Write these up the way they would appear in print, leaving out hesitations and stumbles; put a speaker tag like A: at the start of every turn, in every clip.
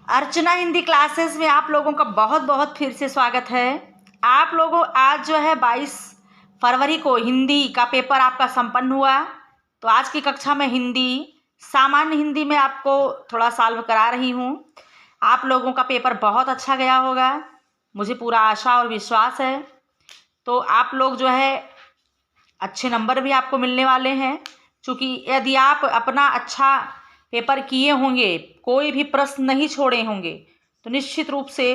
A: अर्चना Hindi classes में आप लोगों का बहुत बहुत फिर से स्वागत है। आप लोगों आज जो है 22 फरवरी को हिंदी का पेपर आपका संपन्न हुआ। तो आज की कक्षा में हिंदी सामान्य हिंदी में आपको थोड़ा सॉल्व करा रही हूँ। आप लोगों का पेपर बहुत अच्छा गया होगा, मुझे पूरा आशा और विश्वास है। तो आप लोग जो है अच्छे नंबर भी आपको मिलने वाले हैं, क्योंकि यदि आप अपना अच्छा पेपर किए होंगे, कोई भी प्रश्न नहीं छोड़े होंगे, तो निश्चित रूप से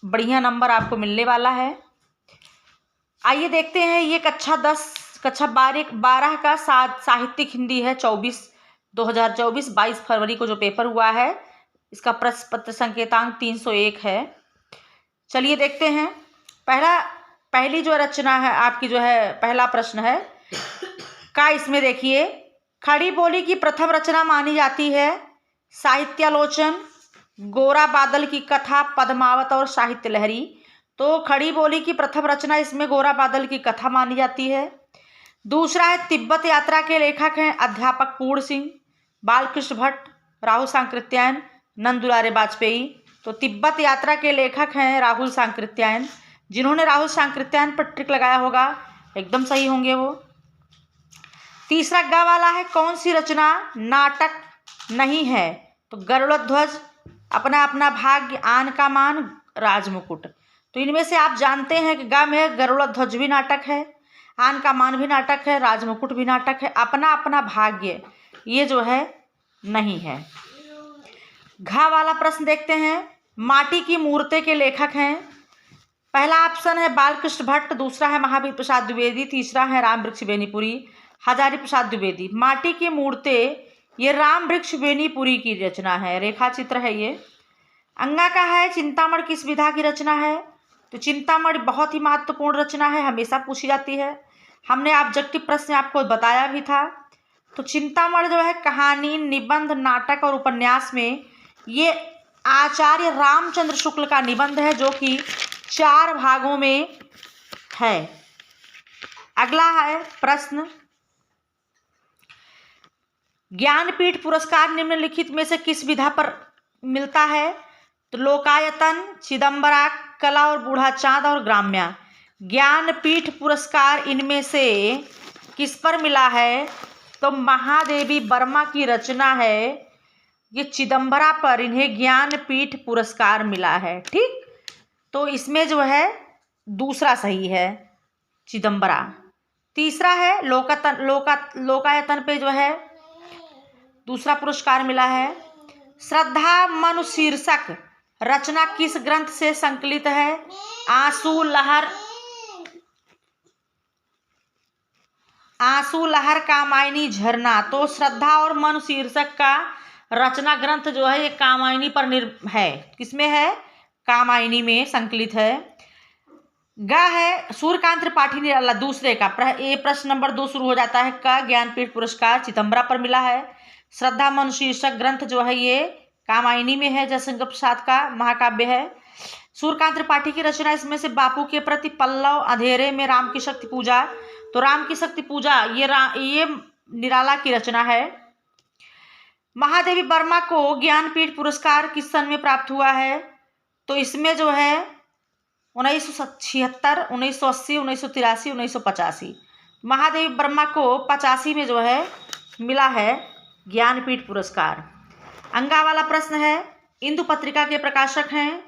A: बढ़िया नंबर आपको मिलने वाला है। आइए देखते हैं, ये कक्षा 12 का साहित्यिक हिंदी है 2024 22 फरवरी को जो पेपर हुआ है, इसका प्रश्न पत्र संकेतांक 301 है। चलिए देखते हैं। पहली जो रचना है आपकी, जो है पहला प्रश्न है का, इसमें देखिए, खड़ी बोली की प्रथम रचना मानी जाती है साहित्यालोचन, गोरा बादल की कथा, पद्मावत और साहित्य लहरी। तो खड़ी बोली की प्रथम रचना इसमें गोरा बादल की कथा मानी जाती है। दूसरा है तिब्बत यात्रा के लेखक हैं अध्यापक पूर्ण सिंह, बालकृष्ण भट्ट, राहुल सांकृत्यायन, नंदुलारे वाजपेयी। तो तिब्बत यात्रा के लेखक हैं राहुल सांकृत्यायन। जिन्होंने राहुल सांकृत्यायन पर ट्रिक लगाया होगा एकदम सही होंगे वो। तीसरा ग वाला है, कौन सी रचना नाटक नहीं है? तो गरुड़ध्वज, अपना अपना भाग्य, आन का मान, राजमुकुट। तो इनमें से आप जानते हैं कि ग में गरुड़ध्वज भी नाटक है, आन का मान भी नाटक है, राजमुकुट भी नाटक है, अपना अपना भाग्य ये जो है नहीं है। घ वाला प्रश्न देखते हैं, माटी की मूर्तें के लेखक हैं। पहला ऑप्शन है बालकृष्ण भट्ट, दूसरा है महावीर प्रसाद द्विवेदी, तीसरा है रामवृक्ष बेनीपुरी, हजारी प्रसाद द्विवेदी। माटी की मूर्तें ये रामवृक्ष बेनीपुरी की रचना है, रेखा चित्र है ये। अंगा का है चिंतामण किस विधा की रचना है? तो चिंतामण बहुत ही महत्वपूर्ण रचना है, हमेशा पूछी जाती है, हमने ऑब्जेक्टिव प्रश्न आपको बताया भी था। तो चिंतामण जो है कहानी, निबंध, नाटक और उपन्यास में ये आचार्य रामचंद्र शुक्ल का निबंध है, जो कि 4 भागों में है। अगला है प्रश्न, ज्ञानपीठ पुरस्कार निम्नलिखित में से किस विधा पर मिलता है? तो लोकायतन, चिदंबरा, कला और बूढ़ा चांद और ग्राम्या। ज्ञानपीठ पुरस्कार इनमें से किस पर मिला है? तो महादेवी वर्मा की रचना है ये चिदंबरा पर इन्हें ज्ञानपीठ पुरस्कार मिला है। ठीक, तो इसमें जो है दूसरा सही है, चिदंबरा। तीसरा है लोकायतन पे जो है दूसरा पुरस्कार मिला है। श्रद्धा मनु शीर्षक रचना किस ग्रंथ से संकलित है? आंसू लहर, कामायनी, झरना। तो श्रद्धा और मनु शीर्षक का रचना ग्रंथ जो है ये कामायनी पर है। किसमें है? कामायनी में संकलित है। ग है सूर्यकांत त्रिपाठी निराला, दूसरे का ये प्रश्न नंबर 2 शुरू हो जाता है। का ज्ञानपीठ पुरस्कार चिदंबरा पर मिला है। श्रद्धा मनु शीर्षक ग्रंथ जो है ये कामायनी में है, जयशंकर प्रसाद का महाकाव्य है। सूर्यकांत त्रिपाठी की रचना इसमें से बापू के प्रति, पल्लव, अंधेरे में, राम की शक्ति पूजा। तो राम की शक्ति पूजा ये निराला की रचना है। महादेवी वर्मा को ज्ञानपीठ पुरस्कार किस सन में प्राप्त हुआ है? तो इसमें जो है 1976, 1980, 1983, 1985। महादेवी वर्मा को 85 में जो है मिला है ज्ञानपीठ पुरस्कार। अंगा वाला प्रश्न है, इंदु पत्रिका के प्रकाशक हैं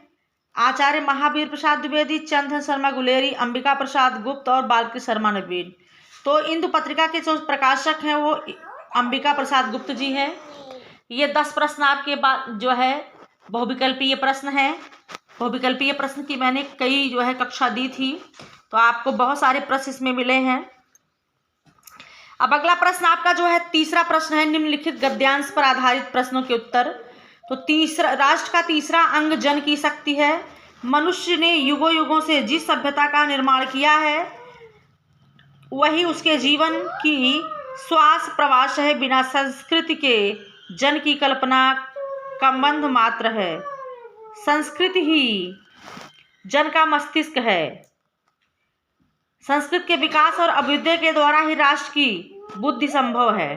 A: आचार्य महावीर प्रसाद द्विवेदी, चंदन शर्मा गुलेरी, अंबिका प्रसाद गुप्त और बालकृष्ण शर्मा नवीन। तो इंदु पत्रिका के जो प्रकाशक हैं वो अंबिका प्रसाद गुप्त जी हैं। ये 10 प्रश्न आपके बाद जो है बहुविकल्पीय प्रश्न है। बहुविकल्पीय प्रश्न की मैंने कई जो है कक्षा दी थी, तो आपको बहुत सारे प्रश्न इसमें मिले हैं। अब अगला प्रश्न आपका जो है तीसरा प्रश्न है, निम्नलिखित गद्यांश पर आधारित प्रश्नों के उत्तर। तो राष्ट्र का तीसरा अंग जन की शक्ति है। मनुष्य ने युगों युगों से जिस सभ्यता का निर्माण किया है वही उसके जीवन की श्वास प्रवास है। बिना संस्कृति के जन की कल्पना संबंध मात्र है। संस्कृति ही जन का मस्तिष्क है। संस्कृत के विकास और अभ्युदय के द्वारा ही राष्ट्र की बुद्धि संभव है।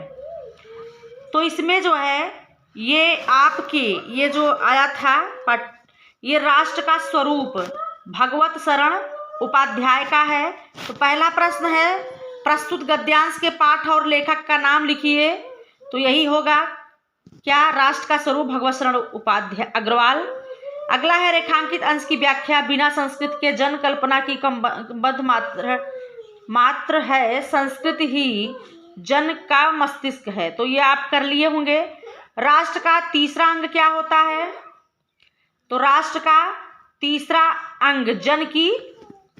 A: तो इसमें जो है ये आपके ये जो आया था पट ये राष्ट्र का स्वरूप भगवत शरण उपाध्याय का है। तो पहला प्रश्न है प्रस्तुत गद्यांश के पाठ और लेखक का नाम लिखिए। तो यही होगा क्या, राष्ट्र का स्वरूप भगवत शरण उपाध्याय अग्रवाल। अगला है रेखांकित अंश की व्याख्या। बिना संस्कृत के जन कल्पना की क्रमबद्ध मात्र है, संस्कृत ही जन का मस्तिष्क है। तो ये आप कर लिए होंगे। राष्ट्र का तीसरा अंग क्या होता है? तो राष्ट्र का तीसरा अंग जन की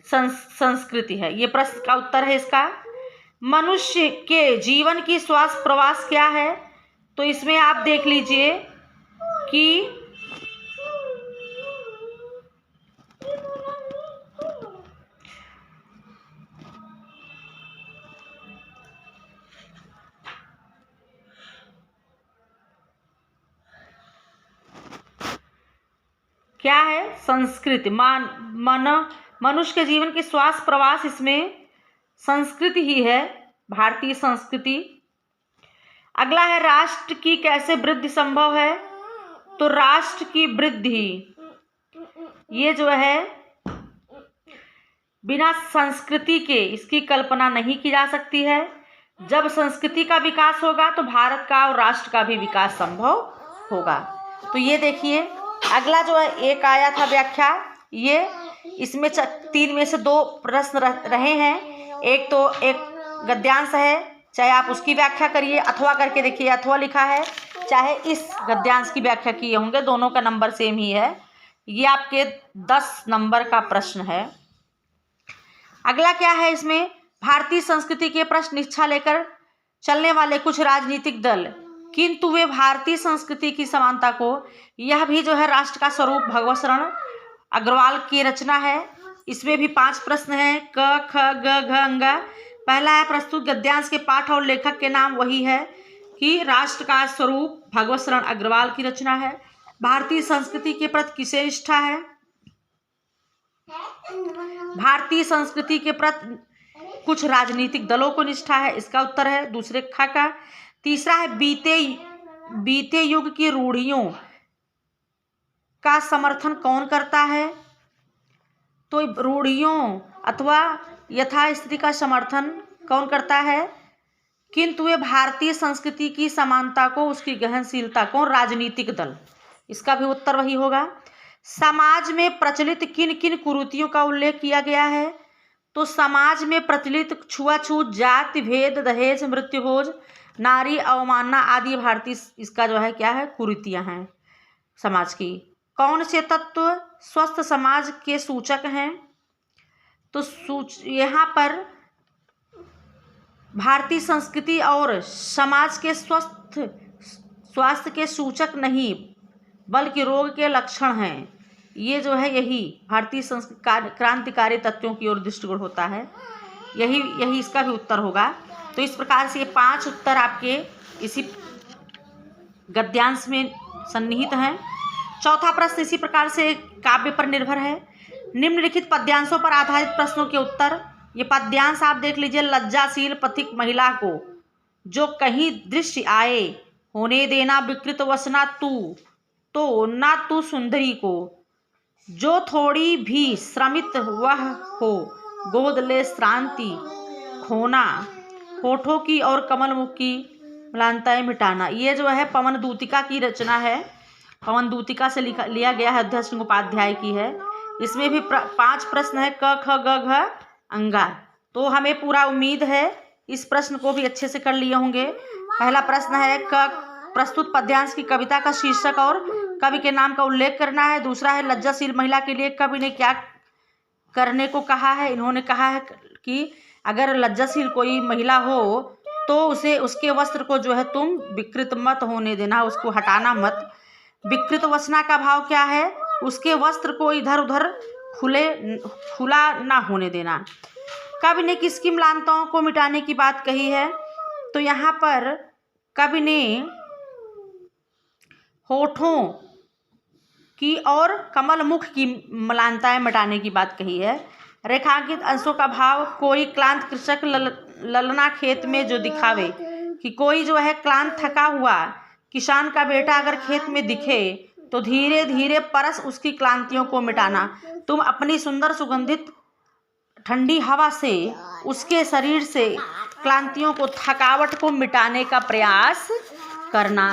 A: संस्कृति है। ये प्रश्न का उत्तर है इसका। मनुष्य के जीवन की श्वास प्रवास क्या है? तो इसमें आप देख लीजिए कि क्या है, संस्कृति। मनुष्य के जीवन की श्वास प्रवास इसमें संस्कृति ही है, भारतीय संस्कृति। अगला है राष्ट्र की कैसे वृद्धि संभव है? तो राष्ट्र की वृद्धि ये जो है बिना संस्कृति के इसकी कल्पना नहीं की जा सकती है। जब संस्कृति का विकास होगा तो भारत का और राष्ट्र का भी विकास संभव होगा। तो ये देखिए अगला जो है एक आया था व्याख्या, ये इसमें 3 में से 2 प्रश्न रहे हैं। एक तो एक गद्यांश है, चाहे आप उसकी व्याख्या करिए अथवा करके देखिए, अथवा लिखा है, चाहे इस गद्यांश की व्याख्या किए होंगे, दोनों का नंबर सेम ही है। ये आपके 10 नंबर का प्रश्न है। अगला क्या है इसमें, भारतीय संस्कृति के प्रश्न निष्ठा लेकर चलने वाले कुछ राजनीतिक दल, किंतु वे भारतीय संस्कृति की समानता को, यह भी जो है राष्ट्र का स्वरूप भगवत शरण अग्रवाल की रचना है। इसमें भी 5 प्रश्न हैं, क ख ग घ अंग। पहला है प्रस्तुत गद्यांश के पाठ और लेखक के नाम वही है कि राष्ट्र का स्वरूप भगवत शरण अग्रवाल की रचना है। भारतीय संस्कृति के प्रति किसे निष्ठा है? भारतीय संस्कृति के प्रति कुछ राजनीतिक दलों को निष्ठा है, इसका उत्तर है दूसरे ख का। तीसरा है बीते युग की रूढ़ियों का समर्थन कौन करता है? तो रूढ़ियों अथवा यथास्थिति का समर्थन कौन करता है? किंतु वे भारतीय संस्कृति की समानता को, उसकी गहनशीलता कौन? राजनीतिक दल। इसका भी उत्तर वही होगा। समाज में प्रचलित किन किन कुरीतियों का उल्लेख किया गया है? तो समाज में प्रचलित छुआछूत, जाति भेद, दहेज, मृत्युभोज, नारी अवमानना आदि भारतीय इसका जो है क्या है, कुरीतियां हैं समाज की। कौन से तत्व स्वस्थ समाज के सूचक हैं? तो यहाँ पर भारतीय संस्कृति और समाज के स्वास्थ्य के सूचक नहीं बल्कि रोग के लक्षण हैं। ये जो है यही भारतीय संस्कृति क्रांतिकारी तत्वों की ओर दृष्टिकोण होता है। यही इसका भी उत्तर होगा। तो इस प्रकार से ये 5 उत्तर आपके इसी गद्यांश में सन्निहित हैं। चौथा प्रश्न इसी प्रकार से काव्य पर निर्भर है। निम्नलिखित पद्यांशों पर आधारित प्रश्नों के उत्तर। ये पद्यांश आप देख लीजिए। लज्जाशील पथिक महिला को जो कहीं दृश्य आए, होने देना विकृत वसना तो ना तू सुंदरी को, जो थोड़ी भी श्रमित वह हो, गोद ले श्रांति खोना, होठों की और कमल मुख की म्लानताएं मिटाना। ये जो है पवन दूतिका की रचना है, पवन दूतिका से लिया गया है, अध्यक्ष सिंह उपाध्याय की है। इसमें भी 5 प्रश्न है, क ख ग घ अंगा। तो हमें पूरा उम्मीद है इस प्रश्न को भी अच्छे से कर लिए होंगे। पहला प्रश्न है प्रस्तुत पद्यांश की कविता का शीर्षक और कवि के नाम का उल्लेख करना है। दूसरा है लज्जाशील महिला के लिए कवि ने क्या करने को कहा है? इन्होंने कहा है कि अगर लज्जाशील कोई महिला हो तो उसके वस्त्र को जो है तुम विकृत मत होने देना, उसको हटाना मत। विकृत वसना का भाव क्या है? उसके वस्त्र को इधर उधर खुला ना होने देना। कवि ने किसकी म्लानताओं को मिटाने की बात कही है? तो यहाँ पर कवि ने होठों की और कमल मुख की म्लानताएं मिटाने की बात कही है। रेखांकित अंशों का भाव, कोई क्लांत कृषक ललना खेत में जो दिखावे, कि कोई जो है क्लांत थका हुआ किसान का बेटा अगर खेत में दिखे तो धीरे धीरे परस उसकी क्लांतियों को मिटाना। तुम अपनी सुंदर सुगंधित ठंडी हवा से उसके शरीर से क्लांतियों को, थकावट को मिटाने का प्रयास करना।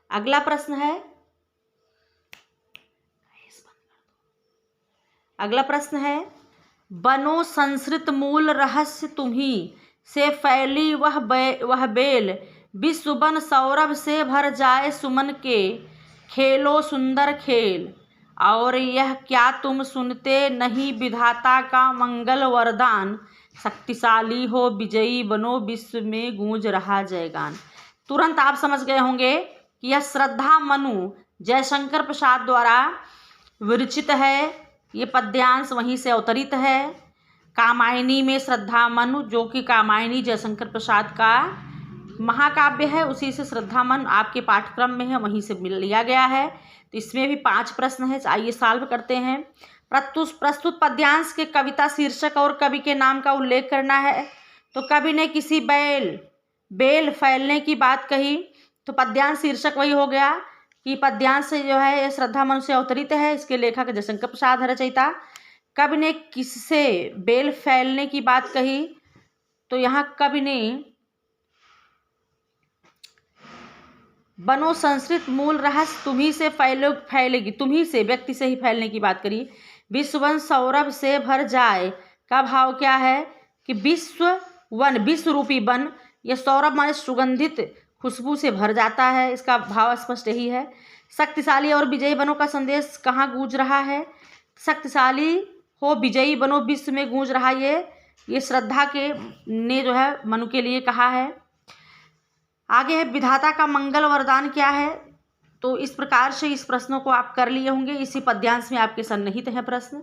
A: अगला प्रश्न है, बनो संस्कृत मूल रहस्य तुम्ही से फैली वह बेल, विश्व बन सौरभ से भर जाए सुमन के, खेलो सुंदर खेल। और यह क्या तुम सुनते नहीं विधाता का मंगल वरदान, शक्तिशाली हो विजयी बनो विश्व में गूंज रहा जयगान। तुरंत आप समझ गए होंगे कि यह श्रद्धा मनु जयशंकर प्रसाद द्वारा विरचित है। ये पद्यांश वहीं से अवतरित है। कामायनी में श्रद्धा मनु, जो कि कामायनी जयशंकर प्रसाद का महाकाव्य है, उसी से श्रद्धा मनु आपके पाठ्यक्रम में है, वहीं से लिया गया है। तो इसमें भी 5 प्रश्न है, आइए सॉल्व करते हैं। प्रस्तुत पद्यांश के कविता शीर्षक और कवि के नाम का उल्लेख करना है। तो कवि ने किसी बेल फैलने की बात कही, तो पद्यांश शीर्षक वही हो गया कि पद्यांश जो है ये श्रद्धा मनु से अवतरित है। इसके लेखक जयशंकर प्रसाद है रचयिता। कवि ने किससे बेल फैलने की बात कही, तो यहाँ कवि ने बनो संस्कृत मूल रहस्य तुम्ही से फैलेगी, तुम्ही से व्यक्ति से ही फैलने की बात करी। विश्ववन सौरभ से भर जाए का भाव क्या है कि विश्व रूपी वन, यह सौरभ माने सुगंधित खुशबू से भर जाता है, इसका भाव स्पष्ट यही है। शक्तिशाली और विजयी बनो का संदेश कहाँ गूंज रहा है, शक्तिशाली हो विजयी बनो विश्व में गूंज रहा, ये श्रद्धा के ने जो है मनु के लिए कहा है। आगे है विधाता का मंगल वरदान क्या है। तो इस प्रकार से इस प्रश्नों को आप कर लिए होंगे, इसी पद्यांश में आपके सन्निहित है प्रश्न।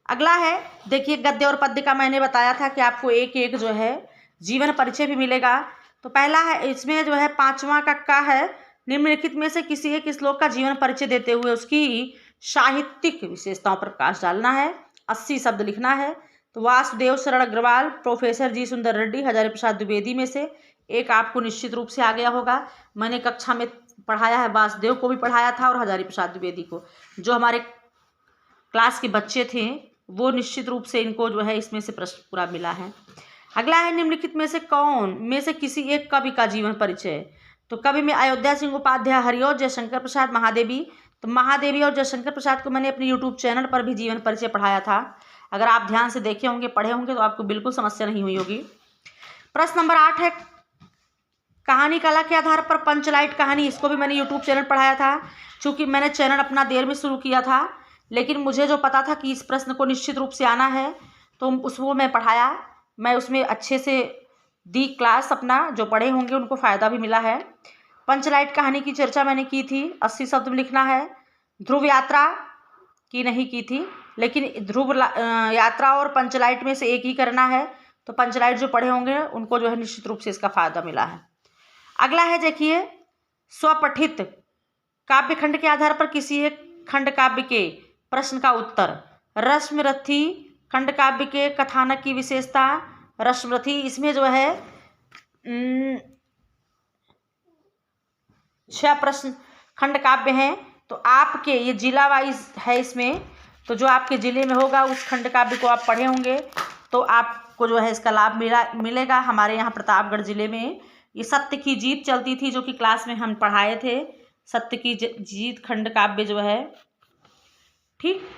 A: अगला है, देखिए गद्य और पद्य का मैंने बताया था कि आपको एक एक जो है जीवन परिचय भी मिलेगा। तो पहला है, इसमें जो है 5वां का है, निम्नलिखित में से किसी एक श्लोक का जीवन परिचय देते हुए उसकी साहित्यिक विशेषताओं पर प्रकाश डालना है। 80 शब्द लिखना है। तो वासुदेव शरण अग्रवाल, प्रोफेसर जी सुंदर रेड्डी, हजारी प्रसाद द्विवेदी में से एक आपको निश्चित रूप से आ गया होगा। मैंने कक्षा में पढ़ाया है, वासुदेव को भी पढ़ाया था और हजारी प्रसाद द्विवेदी को। जो हमारे क्लास के बच्चे थे वो निश्चित रूप से इनको जो है इसमें से प्रश्न पूरा मिला है। अगला है, निम्नलिखित में से कौन में से किसी एक कवि का जीवन परिचय। तो कवि में अयोध्या सिंह उपाध्याय, हरिऔध, जयशंकर प्रसाद, महादेवी। तो महादेवी और जयशंकर प्रसाद को मैंने अपने यूट्यूब चैनल पर भी जीवन परिचय पढ़ाया था। अगर आप ध्यान से देखे होंगे, पढ़े होंगे, तो आपको बिल्कुल समस्या नहीं हुई होगी। प्रश्न नंबर 8 है, कहानी कला के आधार पर पंचलाइट कहानी, इसको भी मैंने यूट्यूब चैनल पढ़ाया था। चूँकि मैंने चैनल अपना देर में शुरू किया था, लेकिन मुझे जो पता था कि इस प्रश्न को निश्चित रूप से आना है, तो उसको मैं पढ़ाया। मैं उसमें अच्छे से दी क्लास अपना, जो पढ़े होंगे उनको फ़ायदा भी मिला है। पंचलाइट कहानी की चर्चा मैंने की थी, 80 शब्द में लिखना है। ध्रुव यात्रा की नहीं की थी, लेकिन ध्रुव यात्रा और पंचलाइट में से एक ही करना है। तो पंचलाइट जो पढ़े होंगे उनको जो है निश्चित रूप से इसका फ़ायदा मिला है। अगला है, देखिए, स्वपठित काव्य खंड के आधार पर किसी एक खंड काव्य के प्रश्न का उत्तर। रश्मिरथी खंड काव्य के कथानक की विशेषता। रश्मिरथी, इसमें जो है 6 प्रश्न खंड काव्य हैं। तो आपके ये जिला वाइज है इसमें, तो जो आपके ज़िले में होगा उस खंड काव्य को आप पढ़े होंगे तो आपको जो है इसका लाभ मिलेगा। हमारे यहाँ प्रतापगढ़ ज़िले में ये सत्य की जीत चलती थी, जो कि क्लास में हम पढ़ाए थे। सत्य की जीत खंड काव्य जो है, ठीक।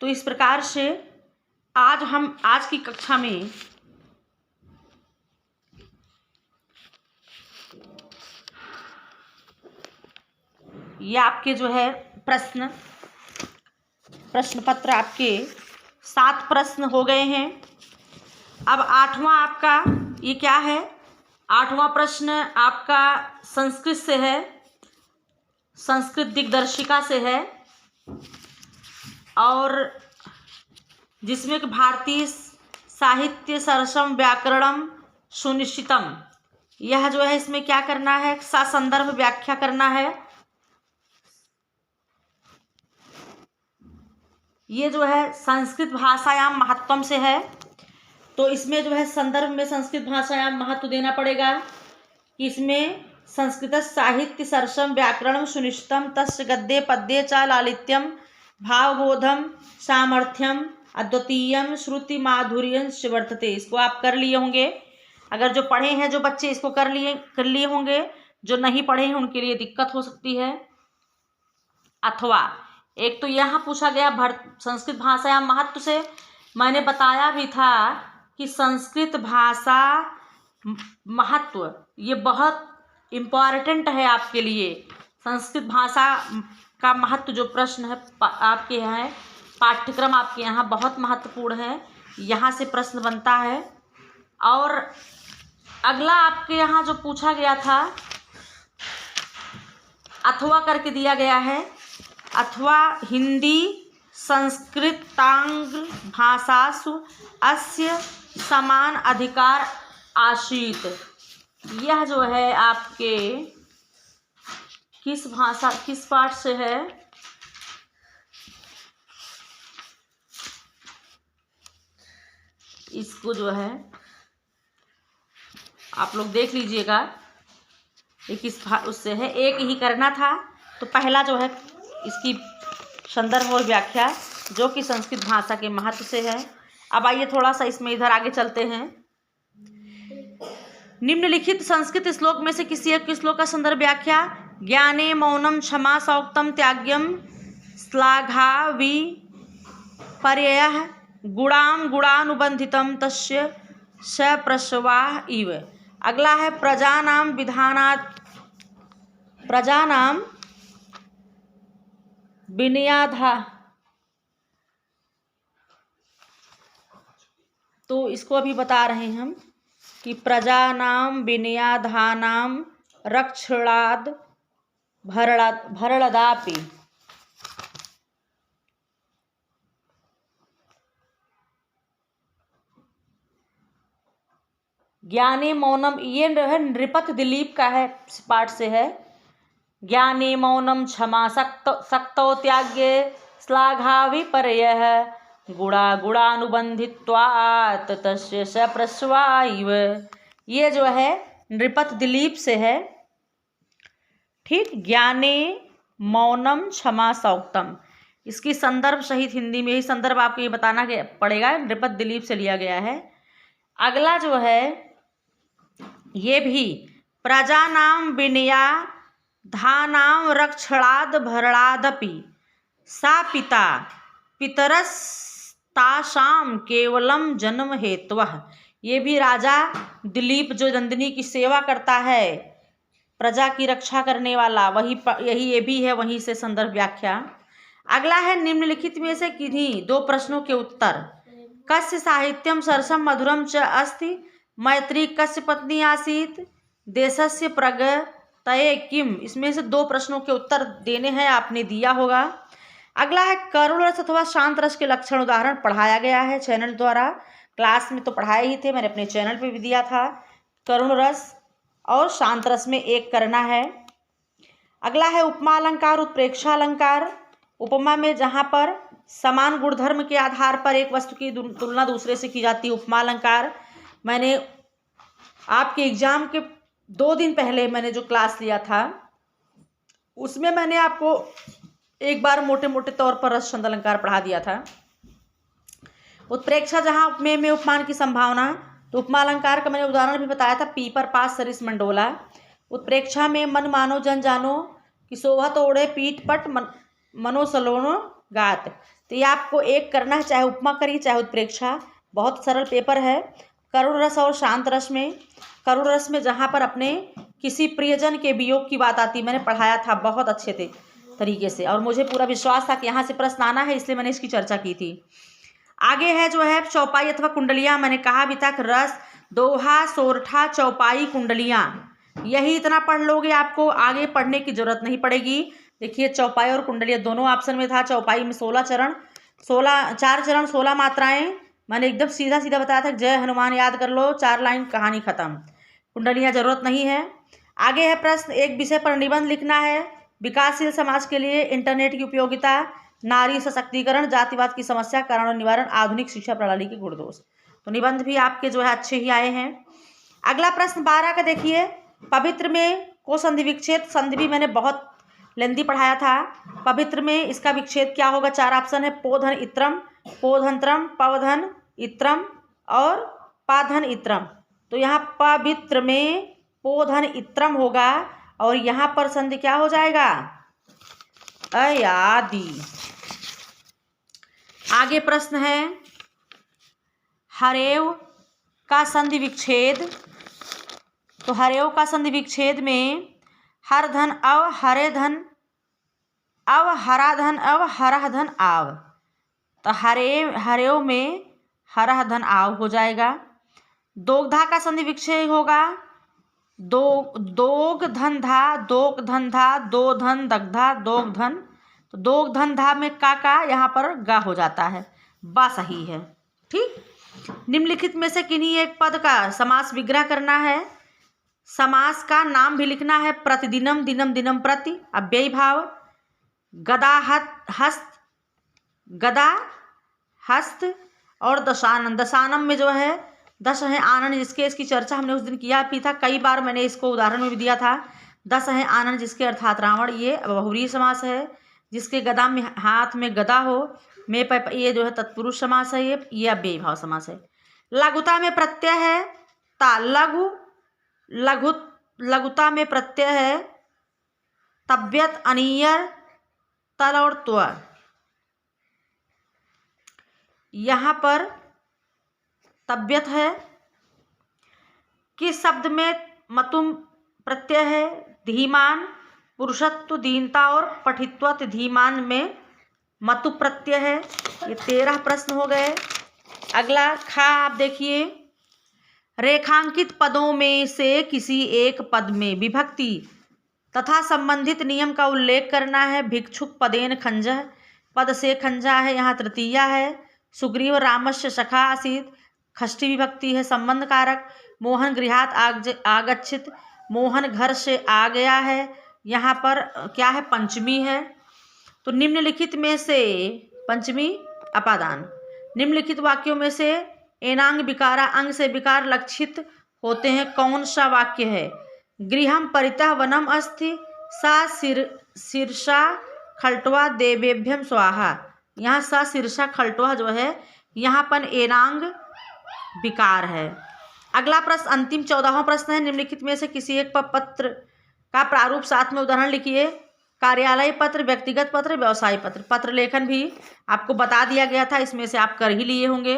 A: तो इस प्रकार से आज की कक्षा में ये आपके जो है प्रश्न पत्र आपके 7 प्रश्न हो गए हैं। अब 8वां आपका ये क्या है, 8वां प्रश्न आपका संस्कृत से है, संस्कृत दिग्दर्शिका से है। और जिसमें कि भारतीय साहित्य सरसम व्याकरणम सुनिश्चितम, यह जो है इसमें क्या करना है, संदर्भ व्याख्या करना है। ये जो है संस्कृत भाषायाम महत्वम से है, तो इसमें जो है संदर्भ में संस्कृत भाषायाम महत्व देना पड़ेगा कि इसमें संस्कृत साहित्य सरसम व्याकरणम सुनिश्चितम तस्य गद्ये पद्ये च लालित्यम भावबोधम सामर्थ्यम अद्वितीयम श्रुति माधुर्यं च वर्तते। इसको आप कर लिए होंगे, अगर जो पढ़े हैं जो बच्चे इसको कर लिए होंगे, जो नहीं पढ़े हैं उनके लिए दिक्कत हो सकती है। अथवा एक तो यहाँ पूछा गया संस्कृत भाषा या महत्व से, मैंने बताया भी था कि संस्कृत भाषा महत्व ये बहुत इम्पॉर्टेंट है आपके लिए। संस्कृत भाषा का महत्व जो प्रश्न है आपके यहाँ है, पाठ्यक्रम आपके यहाँ बहुत महत्वपूर्ण है, यहाँ से प्रश्न बनता है। और अगला आपके यहाँ जो पूछा गया था अथवा करके दिया गया है, अथवा हिंदी संस्कृतांग्ल भाषासु अस्य समान अधिकार आसीत। यह जो है आपके किस भाषा किस पाठ से है, इसको जो है आप लोग देख लीजिएगा, ये किस उससे है, एक ही करना था। तो पहला जो है इसकी संदर्भ और व्याख्या जो कि संस्कृत भाषा के महत्व से है। अब आइए थोड़ा सा इसमें इधर आगे चलते हैं। निम्नलिखित संस्कृत श्लोक में से किसी एक श्लोक का संदर्भ व्याख्या। ज्ञाने मौनम क्षमा सौक्तम त्याग्यम श्लाघा विपर्ययः गुणाम गुणानुबंधितम तस्य सप्रश्वाह इव। अगला है प्रजानाम विधानात् प्रजानाम विनयाधा, तो इसको अभी बता रहे हैं हम कि प्रजानाम विनयाधानाम रक्षणाद भरलदापि। ज्ञाने मौनम, ये है नृपत दिलीप का है, पाठ से है। ज्ञाने मौनम क्षमा सक्तो त्याग्ये श्लाघा विपर्ययः गुणा गुणानुबंधित्वात् तस्य सप्रश्वा इव। ये जो है नृपत दिलीप से है, ठीक। ज्ञाने मौनम क्षमा सौक्तम, इसकी संदर्भ सहित हिंदी में ही संदर्भ आपको ये बताना पड़ेगा, नृपत दिलीप से लिया गया है। अगला जो है ये भी प्रजानाम विनया धानाम रक्षणाद भरणादपि सा पिता पितरस्तासाम केवलम जन्म हेतवः। ये भी राजा दिलीप जो नंदिनी की सेवा करता है, प्रजा की रक्षा करने वाला, वही यही ये भी है, वहीं से संदर्भ व्याख्या। अगला है निम्नलिखित में से किन्हीं दो प्रश्नों के उत्तर। कस्य साहित्यम सरसम मधुरम च अस्ति, मैत्री कस्य पत्नी आसीत, देशस्य प्रगतये किम। इसमें से दो प्रश्नों के उत्तर देने हैं, आपने दिया होगा। अगला है करुण रस अथवा शांत रस के लक्षण उदाहरण पढ़ाया गया है चैनल द्वारा। क्लास में तो पढ़ाए ही थे, मैंने अपने चैनल पे भी दिया था। करुण रस और शांत रस में एक करना है। अगला है उपमा अलंकार उत्प्रेक्षा अलंकार। उपमा में जहाँ पर समान गुणधर्म के आधार पर एक वस्तु की तुलना दूसरे से की जाती है, उपमा अलंकार। मैंने आपके एग्जाम के 2 दिन पहले मैंने जो क्लास लिया था उसमें मैंने आपको एक बार मोटे मोटे तौर पर रस छंद अलंकार पढ़ा दिया था। उत्प्रेक्षा जहाँ उपमेय में उपमान की संभावना, तो उपमा अलंकार का मैंने उदाहरण भी बताया था, पीपर पास सरिस मंडोला। उत्प्रेक्षा में मन मानो जन जानो कि शोभत ओढ़े पीठ पट मनो सलोनो गात। तो ये आपको एक करना है, चाहे उपमा करिए चाहे उत्प्रेक्षा, बहुत सरल पेपर है। करुण रस और शांत रस में, करुण रस में जहाँ पर अपने किसी प्रियजन के वियोग की बात आती, मैंने पढ़ाया था बहुत अच्छे तरीके से, और मुझे पूरा विश्वास था कि यहाँ से प्रश्न आना है, इसलिए मैंने इसकी चर्चा की थी। आगे है जो है चौपाई अथवा कुंडलियाँ। मैंने कहा भी था कि रस, दोहा, सोरठा, चौपाई, कुंडलियाँ, यही इतना पढ़ लोगे, आपको आगे पढ़ने की जरूरत नहीं पड़ेगी। देखिए चौपाई और कुंडलियाँ दोनों ऑप्शन में था। चौपाई में 16 चरण, 4 चरण 16 मात्राएं। मैंने एकदम सीधा सीधा बताया था, जय हनुमान याद कर लो, 4 लाइन, कहानी खत्म। कुंडलियाँ जरूरत नहीं है। आगे है प्रश्न, एक विषय पर निबंध लिखना है। विकासशील समाज के लिए इंटरनेट की उपयोगिता, नारी सशक्तिकरण, जातिवाद की समस्या, कारण और निवारण, आधुनिक शिक्षा प्रणाली के गुण दोष। तो निबंध भी आपके जो है अच्छे ही आए हैं। अगला प्रश्न 12 का देखिए, पवित्र में को संधि विच्छेद, संधि भी मैंने बहुत लेंदी पढ़ाया था। पवित्र में इसका विच्छेद क्या होगा? 4 ऑप्शन है, पोधन इत्रम, पोधंत्रम, पवधन इत्रम और पाधन इत्रम। तो यहाँ पवित्र में पोधन इत्रम होगा और यहाँ पर संधि क्या हो जाएगा? अयादि। आगे प्रश्न है, हरेव का संधि विच्छेद। तो हरेव का संधि विच्छेद में हर धन अव, हरे धन अव, हरा धन अव, हरा धन आव। तो हरेव में हरा धन आव हो जाएगा। दोग्धा का संधि विच्छेद होगा दोग धन धा, दोग धन धा, दो धन दग्धा, दोग धन। तो दोग धन धा में का यहाँ पर गा हो जाता है, बा सही है। ठीक। निम्नलिखित में से किन्हीं एक पद का समास विग्रह करना है। समास का नाम भी लिखना है। प्रतिदिनम, दिनम, दिनम प्रति, अव्ययी भाव, गदा हस्त, गदा हस्त और दशानन। दशानम में जो है 10 है आनंद जिसके, इसकी चर्चा हमने उस दिन किया भी था, कई बार मैंने इसको उदाहरण में भी दिया था। 10 है आनंद जिसके अर्थात रावण, ये बहुव्रीहि समास है। जिसके गदा में हाथ में गदा हो, में ये जो है तत्पुरुष समास है, ये अव्ययी भाव समास है। लघुता में प्रत्यय है ता, लघुता में प्रत्यय है तब्यत, अनियर, तल और त्व। यहाँ पर तब्यत है। किस शब्द में मतुम प्रत्यय है? धीमान, पुरुषत्व, दीनता और पठित्वत। धीमान में मतु प्रत्यय है। ये 13 प्रश्न हो गए। अगला खा, आप देखिए, रेखांकित पदों में से किसी एक पद में विभक्ति तथा संबंधित नियम का उल्लेख करना है। भिक्षुक पदेन खंजः, पद से खंजा है, यहाँ तृतीया है। सुग्रीव रामस्य सखा आसीत्, षष्ठी विभक्ति है, संबंध कारक। मोहन गृहात आगच्छित, मोहन घर से आ गया है, यहाँ पर क्या है? पंचमी है। तो निम्नलिखित में से, पंचमी अपादान, निम्नलिखित वाक्यों में से एनांग विकारा, अंग से विकार लक्षित होते हैं, कौन सा वाक्य है? गृहम परितः वनम अस्ति, सा शीर्षा खल्टवा देवेभ्यम स्वाहा। यहाँ सा शीर्षा खल्टवा जो है, यहाँ पर एनांग विकार है। अगला प्रश्न अंतिम 14वां प्रश्न है, निम्नलिखित में से किसी एक पत्र का प्रारूप साथ में उदाहरण लिखिए। कार्यालय पत्र, व्यक्तिगत पत्र, व्यवसाय पत्र। पत्र लेखन भी आपको बता दिया गया था, इसमें से आप कर ही लिए होंगे।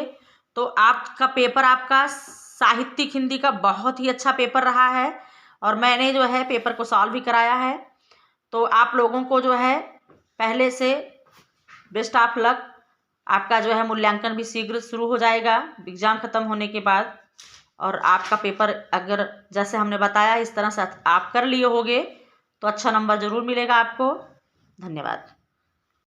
A: तो आपका पेपर, आपका साहित्यिक हिंदी का बहुत ही अच्छा पेपर रहा है और मैंने जो है पेपर को सॉल्व भी कराया है। तो आप लोगों को जो है पहले से बेस्ट ऑफ लक। आपका जो है मूल्यांकन भी शीघ्र शुरू हो जाएगा एग्ज़ाम ख़त्म होने के बाद। और आपका पेपर अगर जैसे हमने बताया इस तरह से आप कर लिए होंगे तो अच्छा नंबर ज़रूर मिलेगा आपको। धन्यवाद।